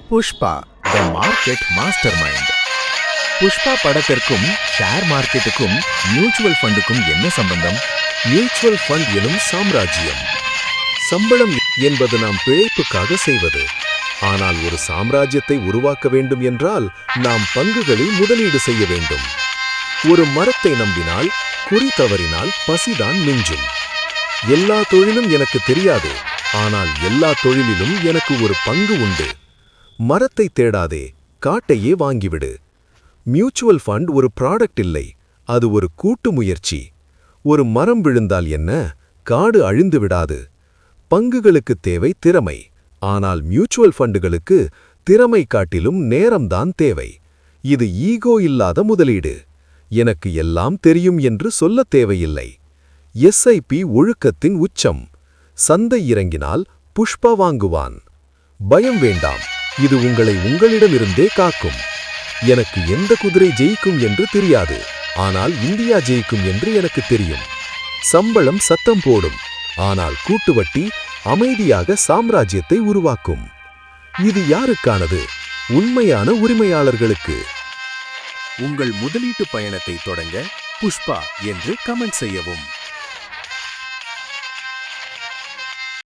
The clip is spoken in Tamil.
Pushpa the market mastermind. Pushpa படத்திற்கும் ஷேர் மார்க்கெட்டுக்கும் மியூச்சுவல் ஃபண்டுக்கும் என்ன சம்பந்தம்? மியூச்சுவல் ஃபண்ட் எனும் சாம்ராஜ்யம். சம்பளம் என்பது நாம் பிழைப்புக்காக செய்வது. ஆனால் ஒரு சாம்ராஜ்யத்தை உருவாக்க வேண்டும் என்றால் நாம் பங்குகளில் முதலீடு செய்ய வேண்டும். ஒரு மரத்தை நம்பினால், குறி தவறினால் பசிதான் மிஞ்சும். எல்லா தொழிலும் எனக்கு தெரியாது, ஆனால் எல்லா தொழிலிலும் எனக்கு ஒரு பங்கு உண்டு. மரத்தை தேடாதே, காட்டையே வாங்கிவிடு. மியூச்சுவல் ஃபண்ட் ஒரு ப்ராடக்ட் இல்லை, அது ஒரு கூட்டு முயற்சி. ஒரு மரம் விழுந்தால் என்ன, காடு அழிந்து விடாது. பங்குகளுக்கு தேவை திறமை, ஆனால் மியூச்சுவல் ஃபண்டுகளுக்கு திறமை காட்டிலும் நேரம்தான் தேவை. இது ஈகோ இல்லாத முதலீடு. எனக்கு எல்லாம் தெரியும் என்று சொல்லத் தேவையில்லை. எஸ்ஐபி ஒழுக்கத்தின் உச்சம். சந்தை இறங்கினால் புஷ்பா வாங்குவான். பயம் வேண்டாம், இது உங்களை உங்களிடமிருந்தே காக்கும். எனக்கு எந்த குதிரை ஜெயிக்கும் என்று தெரியாது, ஆனால் இந்தியா ஜெயிக்கும் என்று எனக்கு தெரியும். சம்பளம் சத்தம் போடும், ஆனால் கூட்டுவட்டி அமைதியாக சாம்ராஜ்யத்தை உருவாக்கும். இது யாருக்கானது? உண்மையான உரிமையாளர்களுக்கு. உங்கள் முதலீட்டு பயணத்தை தொடங்க புஷ்பா என்று கமெண்ட் செய்யவும்.